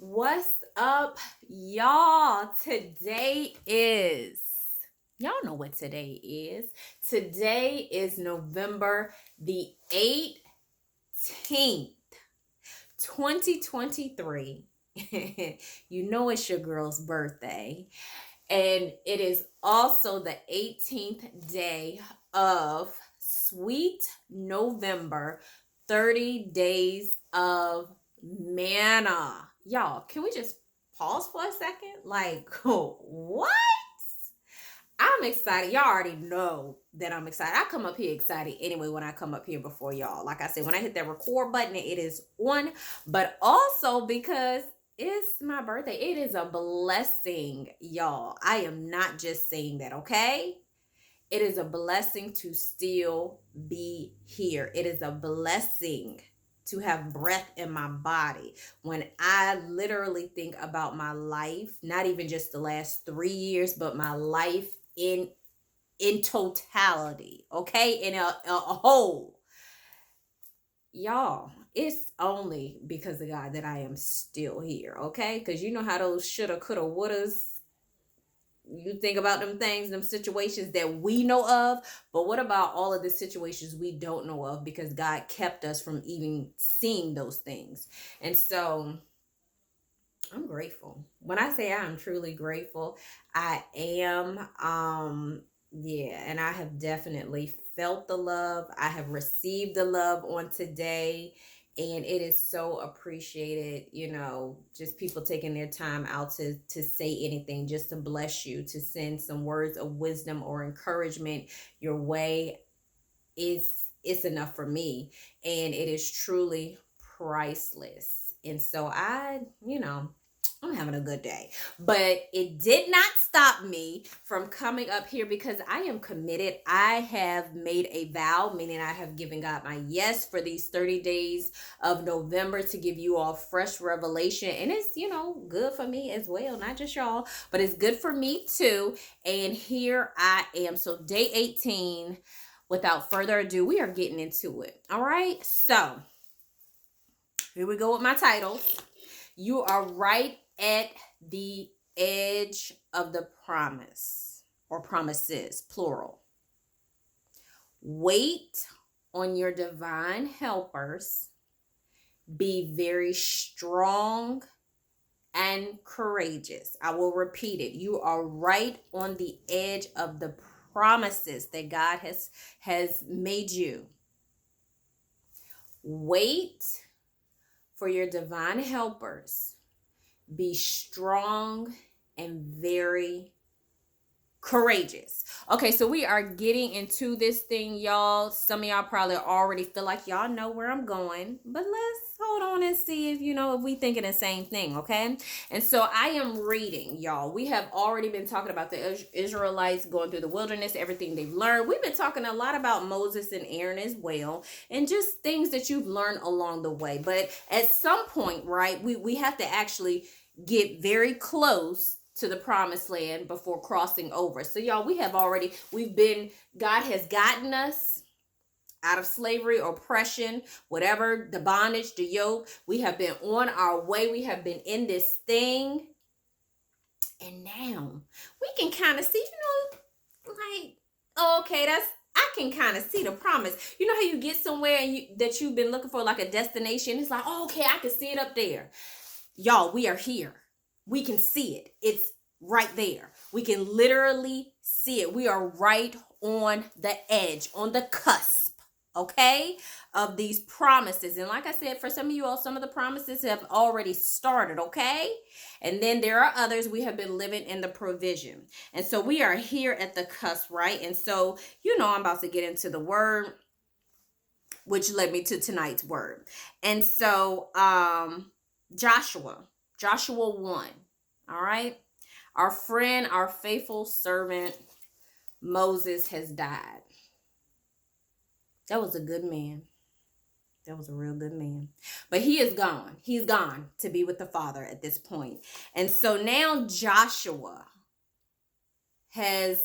What's up, y'all? Y'all know what today is. Today is November the 18th, 2023. You know it's your girl's birthday. And it is also the 18th day of Sweet November, 30 days of Manna. Y'all, can we just pause for a second? Like, what? I'm excited. Y'all already know that I'm excited. I come up here excited anyway when I come up here before y'all. Like I said, when I hit that record button, it is on. But also because it's my birthday. It is a blessing, y'all. I am not just saying that, okay? It is a blessing to still be here. It is a blessing to have breath in my body. When I literally think about my life, not even just the last 3 years, but my life in totality, okay, in a whole, y'all, it's only because of God that I am still here, okay? Because you know how those shoulda, coulda, wouldas, you think about them things, them situations that we know of, but what about all of the situations we don't know of because God kept us from even seeing those things? And so I'm grateful. When I say I'm truly grateful, I am. Yeah, and I have definitely felt the love. I have received the love on today, and it is so appreciated, just people taking their time out to say anything, just to bless you, to send some words of wisdom or encouragement your way is it's enough for me, and it is truly priceless. And so I'm having a good day. But it did not stop me from coming up here because I am committed. I have made a vow, meaning I have given God my yes for these 30 days of November to give you all fresh revelation. And it's, good for me as well, not just y'all, but it's good for me too. And here I am. So day 18, without further ado, we are getting into it. All right. So here we go with my title. You are right at the edge of the promise, or promises, plural. Wait on your divine helpers. Be very strong and courageous. I will repeat it. You are right on the edge of the promises that God has made you. Wait for your divine helpers. Be strong and very courageous. Okay, so we are getting into this thing, y'all. Some of y'all probably already feel like y'all know where I'm going, but let's hold on and see if we thinking the same thing, okay? And so I am reading, y'all. We have already been talking about the Israelites going through the wilderness, everything they've learned. We've been talking a lot about Moses and Aaron as well, and just things that you've learned along the way. But at some point, right, we have to actually get very close to the promised land before crossing over. So y'all, God has gotten us out of slavery, oppression, whatever, the bondage, the yoke. We have been on our way. We have been in this thing. And now we can kind of see, okay, I can kind of see the promise. You know how you get somewhere and that you've been looking for, like a destination? It's like, oh, okay, I can see it up there. Y'all, we are here. We can see it. It's right there. We can literally see it. We are right on the edge, on the cusp, okay, of these promises. And like I said, for some of you all, some of the promises have already started, okay? And then there are others we have been living in the provision. And so we are here at the cusp, right? And so, I'm about to get into the word, which led me to tonight's word. And so, Joshua 1. All right. Our friend, our faithful servant, Moses has died. That was a good man. That was a real good man. But he is gone. He's gone to be with the Father at this point. And so now Joshua has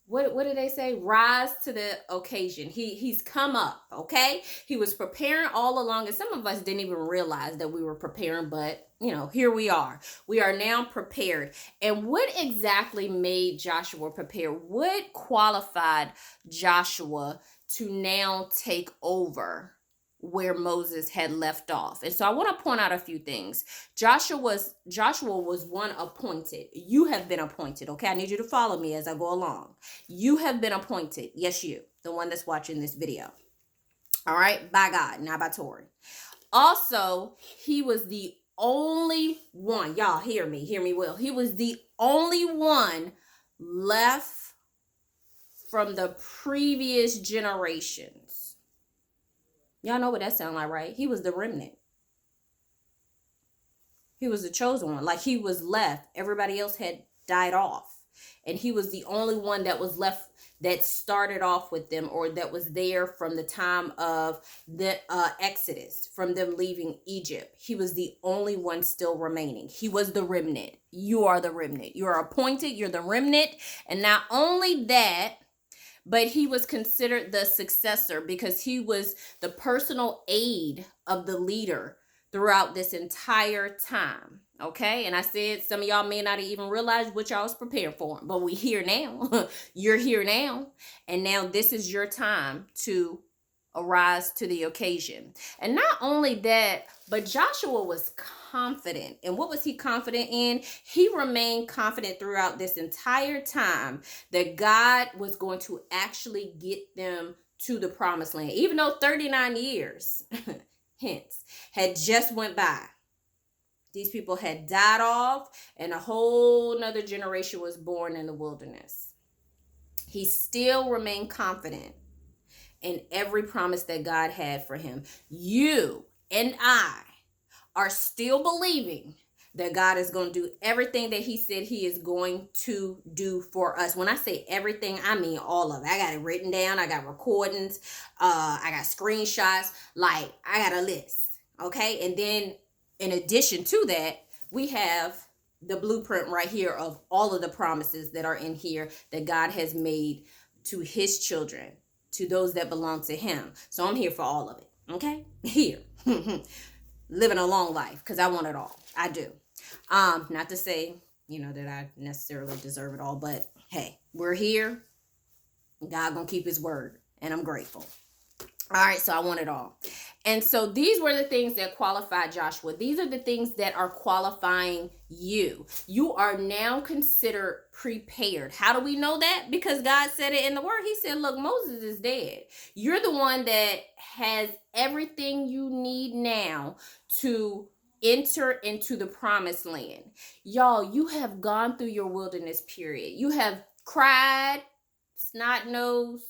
what did they say? Rise to the occasion. He's come up, okay? He was preparing all along, and some of us didn't even realize that we were preparing, but here we are. We are now prepared. And what exactly made Joshua prepare? What qualified Joshua to now take over where Moses had left off? And so I want to point out a few things. Joshua was one appointed. You have been appointed, okay? I need you to follow me as I go along. You have been appointed. Yes, you, the one that's watching this video. All right, by God, not by Tori. Also, he was the only one. Y'all hear me well. He was the only one left from the previous generations. Y'all know what that sounds like, right? He was the remnant. He was the chosen one. Like, he was left. Everybody else had died off. And he was the only one that was left, that started off with them, or that was there from the time of the Exodus, from them leaving Egypt. He was the only one still remaining. He was the remnant. You are the remnant. You are appointed. You're the remnant. And not only that, but he was considered the successor, because he was the personal aide of the leader throughout this entire time. Okay, and I said some of y'all may not even realize what y'all was prepared for, but we here now. You're here now, and now this is your time to arise to the occasion. And not only that, but Joshua was confident. And what was he confident in? He remained confident throughout this entire time that God was going to actually get them to the promised land, even though 39 years hence had just went by. These people had died off, and a whole nother generation was born in the wilderness. He still remained confident in every promise that God had for him. You and I are still believing that God is going to do everything that he said he is going to do for us. When I say everything, I mean all of it. I got it written down. I got recordings. I got screenshots. Like, I got a list. Okay. And then in addition to that, we have the blueprint right here of all of the promises that are in here that God has made to his children, to those that belong to him. So I'm here for all of it. Okay. Here. Living a long life, because I want it all. I do. Not to say, that I necessarily deserve it all, but hey, we're here. God gonna keep his word, and I'm grateful. All right, so I want it all. And so these were the things that qualified Joshua. These are the things that are qualifying you. You are now considered prepared. How do we know that? Because God said it in the word. He said, look, Moses is dead. You're the one that has everything you need now to enter into the promised land. Y'all, you have gone through your wilderness period. You have cried, snot-nosed,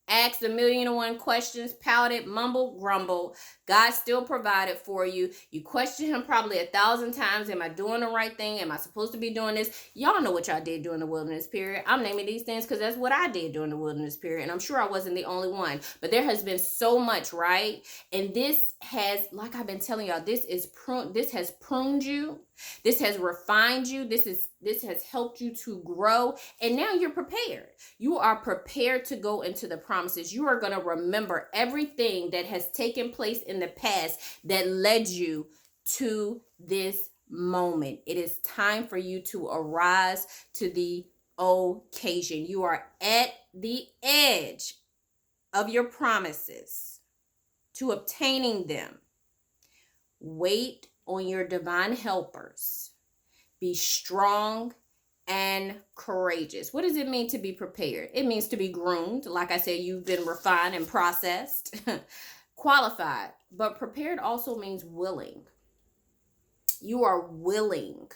asked 1,000,001 questions, pouted, mumbled, grumbled. God still provided for you. You questioned him probably 1,000 times. Am I doing the right thing? Am I supposed to be doing this? Y'all know what y'all did during the wilderness period. I'm naming these things because that's what I did during the wilderness period. And I'm sure I wasn't the only one. But there has been so much, right? And this has, like I've been telling y'all, this has pruned you. This has refined you. This has helped you to grow. And now you're prepared. You are prepared to go into the promises. You are going to remember everything that has taken place in the past that led you to this moment. It is time for you to arise to the occasion. You are at the edge of your promises to obtaining them. Wait on your divine helpers. Be strong and courageous. What does it mean to be prepared? It means to be groomed. Like I said, you've been refined and processed, qualified. But prepared also means willing. You are willing.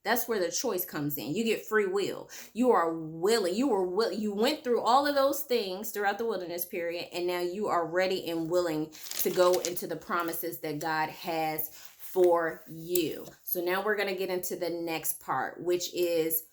That's where the choice comes in. You get free will. You are willing. You went through all of those things throughout the wilderness period, and now you are ready and willing to go into the promises that God has for you. So now we're going to get into the next part, which is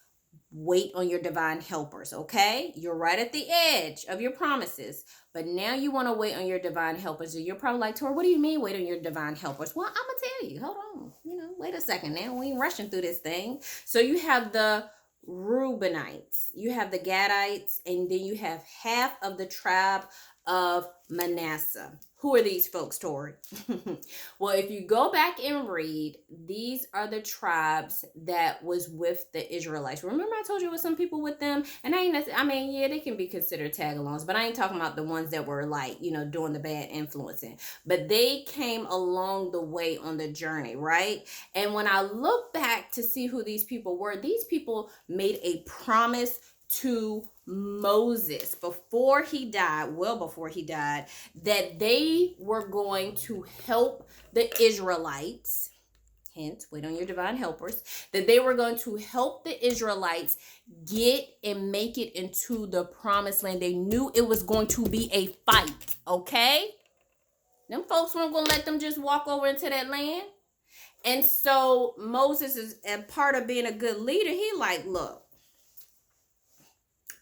wait on your divine helpers. Okay, you're right at the edge of your promises, but now you want to wait on your divine helpers. And you're probably like, Tor, what do you mean wait on your divine helpers? Well, I'm gonna tell you. Hold on. Wait a second now. We ain't rushing through this thing. So you have the Reubenites, you have the Gadites, and then you have half of the tribe of Manasseh. Who are these folks, Tori? Well, if you go back and read, these are the tribes that was with the Israelites. Remember, I told you it was some people with them, and I mean, yeah, they can be considered tag-alongs, but I ain't talking about the ones that were like, doing the bad influencing. But they came along the way on the journey, right? And when I look back to see who these people were, these people made a promise to Moses before he died, well before he died, that they were going to help the Israelites. Hint, wait on your divine helpers. That they were going to help the Israelites get and make it into the promised land. They knew it was going to be a fight, okay? Them folks weren't going to let them just walk over into that land. And so Moses is a part of being a good leader. He like, look,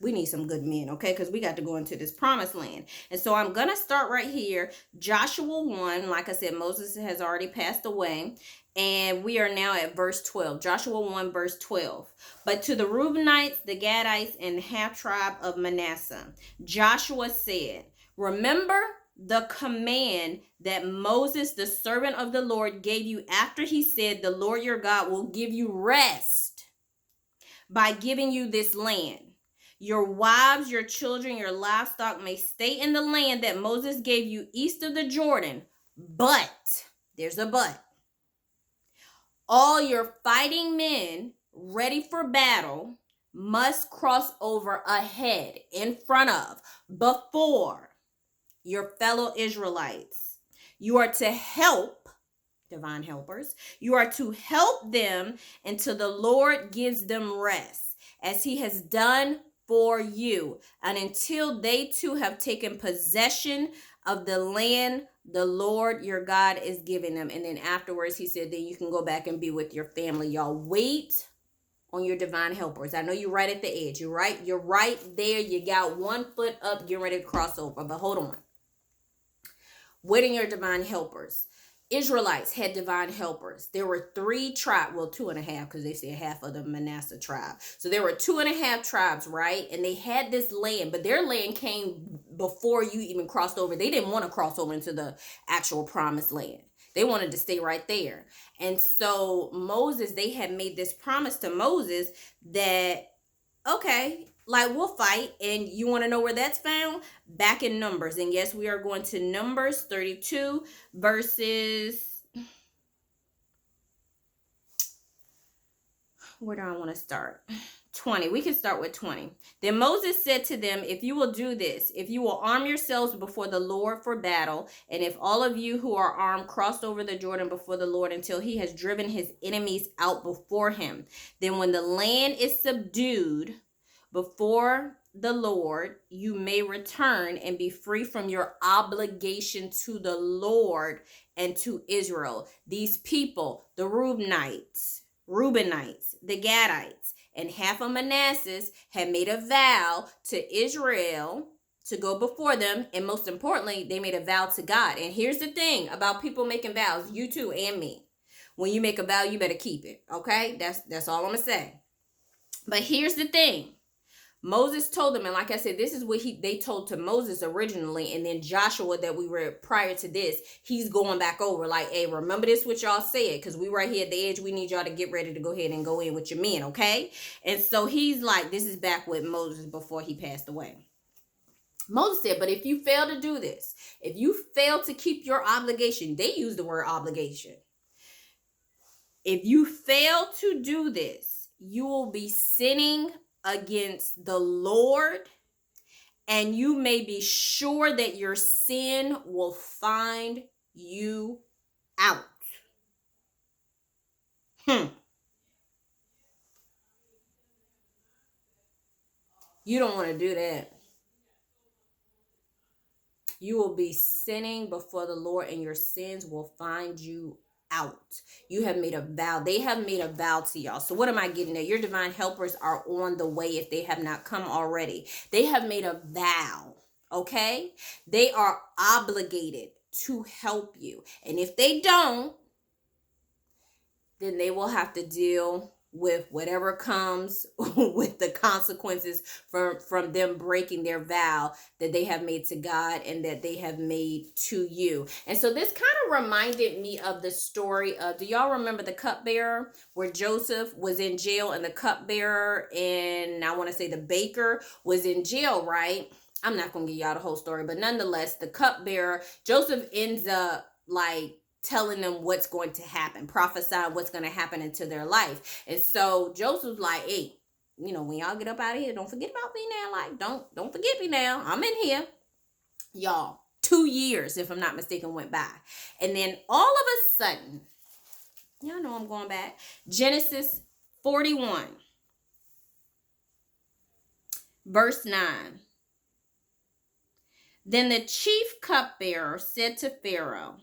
we need some good men, okay? Because we got to go into this promised land. And so I'm going to start right here. Joshua 1, like I said, Moses has already passed away. And we are now at verse 12. Joshua 1, verse 12. But to the Reubenites, the Gadites, and the half tribe of Manasseh, Joshua said, remember the command that Moses, the servant of the Lord, gave you after he said, the Lord your God will give you rest by giving you this land. Your wives, your children, your livestock may stay in the land that Moses gave you east of the Jordan. But, there's a but, all your fighting men ready for battle must cross over ahead, in front of, before your fellow Israelites. You are to help, divine helpers, you are to help them until the Lord gives them rest, as he has done for you, and until they too have taken possession of the land the Lord your God is giving them. And then afterwards he said, then you can go back and be with your family. Y'all wait on your divine helpers. I know you're right at the edge. You're right there. You got 1 foot up, getting ready to cross over. But hold on. Wait on your divine helpers. Israelites had divine helpers. There were 3 tribes, well, 2.5, because they said half of the Manasseh tribe. So there were 2.5 tribes, right? And they had this land, but their land came before you even crossed over. They didn't want to cross over into the actual promised land. They wanted to stay right there. And so Moses, they had made this promise to Moses that, okay, like, we'll fight. And you want to know where that's found? Back in Numbers. And yes, we are going to Numbers 32 verses, where do I want to start? 20. We can start with 20. Then Moses said to them, if you will do this, if you will arm yourselves before the Lord for battle, and if all of you who are armed crossed over the Jordan before the Lord until he has driven his enemies out before him, then when the land is subdued before the Lord, you may return and be free from your obligation to the Lord and to Israel. These people, the Reubenites, the Gadites, and half of Manasseh had made a vow to Israel to go before them. And most importantly, they made a vow to God. And here's the thing about people making vows, you too and me. When you make a vow, you better keep it. Okay? That's all I'm going to say. But here's the thing. Moses told them, and like I said, this is what they told to Moses originally, and then Joshua that we read prior to this, he's going back over like, hey, remember this what y'all said, because we right here at the edge, we need y'all to get ready to go ahead and go in with your men, okay? And so he's like, this is back with Moses before he passed away. Moses said, but if you fail to do this, if you fail to keep your obligation, they use the word obligation. If you fail to do this, you will be sinning against the Lord, and you may be sure that your sin will find you out. You don't want to do that. You will be sinning before the Lord, and your sins will find you out. You have made a vow. They have made a vow to y'all. So what am I getting at? Your divine helpers are on the way if they have not come already. They have made a vow, okay? They are obligated to help you. And if they don't, then they will have to deal with whatever comes with the consequences from them breaking their vow that they have made to God and that they have made to you. And so this kind of reminded me of the story of, do y'all remember the cupbearer, where Joseph was in jail and the cupbearer and I want to say the baker was in jail, right? I'm not going to give y'all the whole story, but nonetheless, the cupbearer, Joseph ends up like telling them what's going to happen, prophesying what's going to happen into their life. And so Joseph's like, hey, when y'all get up out of here, don't forget about me now. Like, don't forget me now. I'm in here. Y'all, 2 years, if I'm not mistaken, went by. And then all of a sudden, y'all know I'm going back, Genesis 41, verse 9. Then the chief cupbearer said to Pharaoh,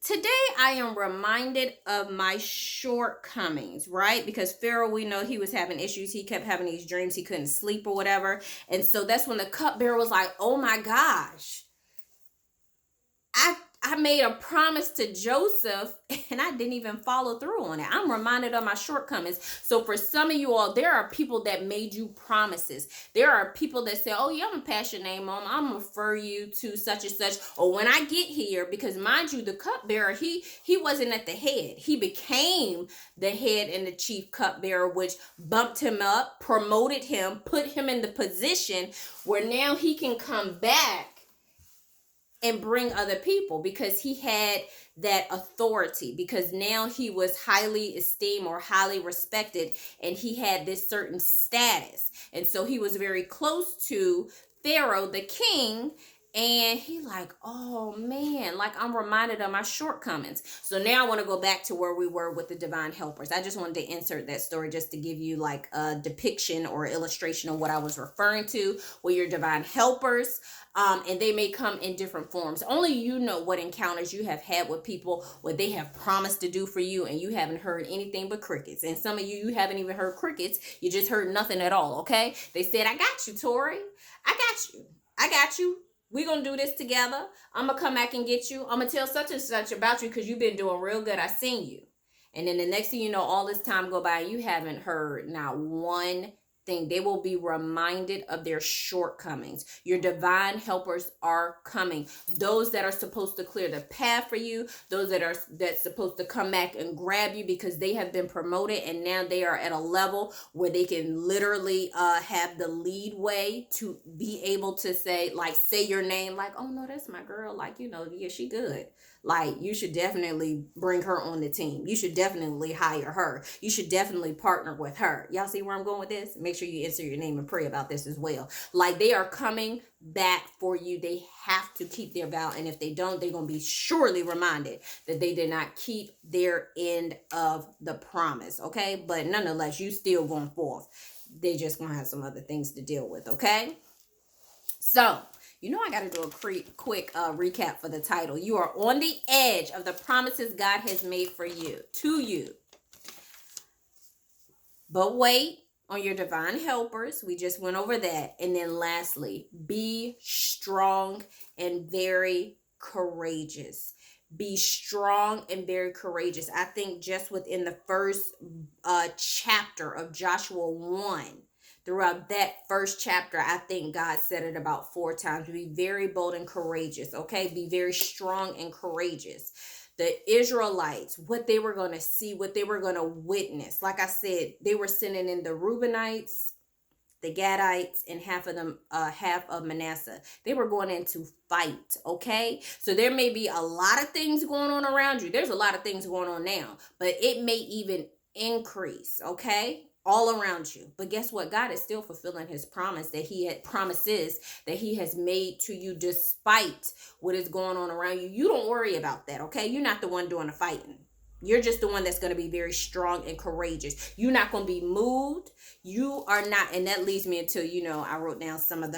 today I am reminded of my shortcomings, right? Because Pharaoh, we know he was having issues. He kept having these dreams. He couldn't sleep or whatever. And so that's when the cupbearer was like, oh my gosh, I made a promise to Joseph and I didn't even follow through on it. I'm reminded of my shortcomings. So for some of you all, there are people that made you promises. There are people that say, oh yeah, I'm gonna pass your name on. I'm gonna refer you to such and such. Or when I get here, because mind you, the cupbearer, he wasn't at the head. He became the head and the chief cupbearer, which bumped him up, promoted him, put him in the position where now he can come back and bring other people, because he had that authority, because now he was highly esteemed or highly respected, and he had this certain status. And so he was very close to Pharaoh, the king, and he like, oh man, like I'm reminded of my shortcomings. So now I want to go back to where we were with the divine helpers. I just wanted to insert that story just to give you like a depiction or illustration of what I was referring to with your divine helpers. And they may come in different forms. Only you know what encounters you have had with people, what they have promised to do for you, and you haven't heard anything but crickets. And some of you haven't even heard crickets. You just heard nothing at all, okay? They said, I got you, Tori. I got you. We're going to do this together. I'm going to come back and get you. I'm going to tell such and such about you because you've been doing real good. I seen you. And then the next thing you know, all this time go by and you haven't heard not one thing. They will be reminded of their shortcomings. Your divine helpers are coming. Those that are supposed to clear the path for you, those that's supposed to come back and grab you because they have been promoted and now they are at a level where they can literally have the lead way to be able to say your name, like, oh no, that's my girl, like, yeah, she good. Like, you should definitely bring her on the team. You should definitely hire her. You should definitely partner with her. Y'all see where I'm going with this? Make sure you insert your name and pray about this as well. Like, they are coming back for you. They have to keep their vow. And if they don't, they're going to be surely reminded that they did not keep their end of the promise. Okay? But nonetheless, you still going forth. They just going to have some other things to deal with. Okay? So, I got to do a quick recap for the title. You are on the edge of the promises God has made for you, to you. But wait on your divine helpers. We just went over that. And then lastly, be strong and very courageous. Be strong and very courageous. I think just within the first chapter of Joshua 1, throughout that first chapter, I think God said it about 4 times. Be very bold and courageous, okay? Be very strong and courageous. The Israelites, what they were going to see, what they were going to witness. Like I said, they were sending in the Reubenites, the Gadites, and half of Manasseh. They were going in to fight, okay? So there may be a lot of things going on around you. There's a lot of things going on now, but it may even increase, okay? All around you. But guess what? God is still fulfilling his promises that he has made to you despite what is going on around you. You don't worry about that, okay? You're not the one doing the fighting. You're just the one that's going to be very strong and courageous. You're not going to be moved. You are not. And that leads me into, I wrote down some of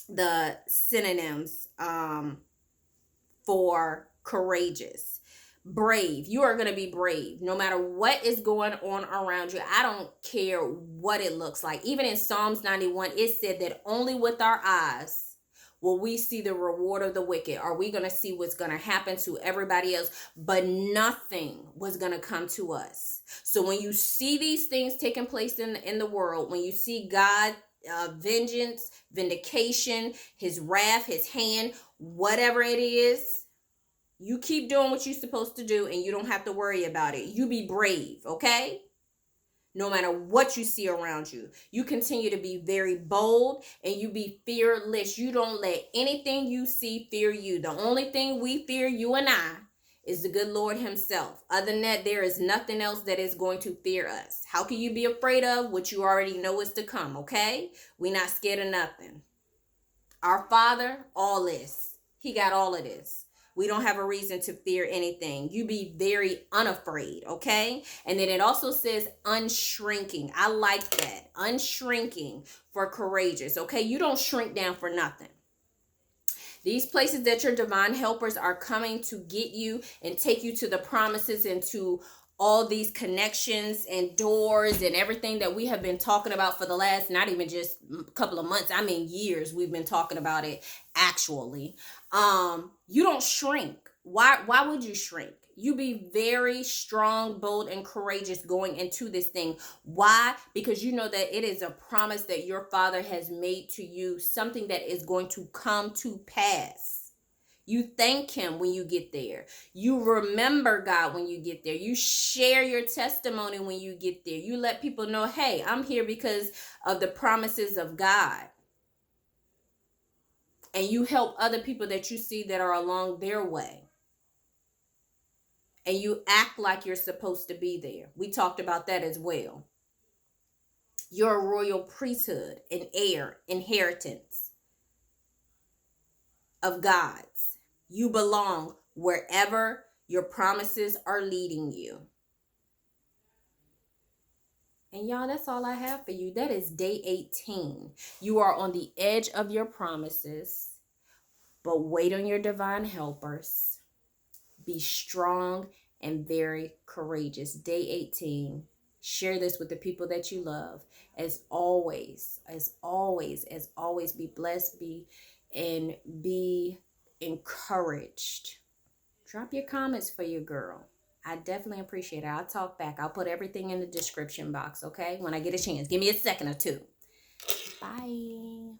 the synonyms for courageous. Brave. You are going to be brave no matter what is going on around you. I don't care what it looks like. Even in Psalms 91, it said that only with our eyes Will we see the reward of the wicked? Are we going to see what's going to happen to everybody else? But nothing was going to come to us. So when you see these things taking place in the world, when you see God, vengeance, vindication, his wrath, his hand, whatever it is, you keep doing what you're supposed to do and you don't have to worry about it. You be brave, okay? No matter what you see around you, you continue to be very bold and you be fearless. You don't let anything you see fear you. The only thing we fear, you and I, is the good Lord himself. Other than that, there is nothing else that is going to fear us. How can you be afraid of what you already know is to come, okay? We not scared of nothing. Our Father, all this. He got all of this. We don't have a reason to fear anything. You be very unafraid, okay? And then it also says unshrinking. I like that. Unshrinking for courageous, okay? You don't shrink down for nothing. These places that your divine helpers are coming to get you and take you to the promises and to all these connections and doors and everything that we have been talking about for the last, not even just a couple of months, I mean years, we've been talking about it actually. You don't shrink. Why would you shrink? You be very strong, bold, and courageous going into this thing. Why? Because you know that it is a promise that your Father has made to you, something that is going to come to pass. You thank him when you get there. You remember God when you get there. You share your testimony when you get there. You let people know, hey, I'm here because of the promises of God. And you help other people that you see that are along their way. And you act like you're supposed to be there. We talked about that as well. You're a royal priesthood, an heir, inheritance of God's. You belong wherever your promises are leading you. And y'all, that's all I have for you. That is day 18. You are on the edge of your promises, but wait on your divine helpers. Be strong and very courageous. Day 18. Share this with the people that you love. As always, be blessed, be encouraged. Drop your comments for your girl. I definitely appreciate it. I'll talk back. I'll put everything in the description box, okay? When I get a chance. Give me a second or two. Bye.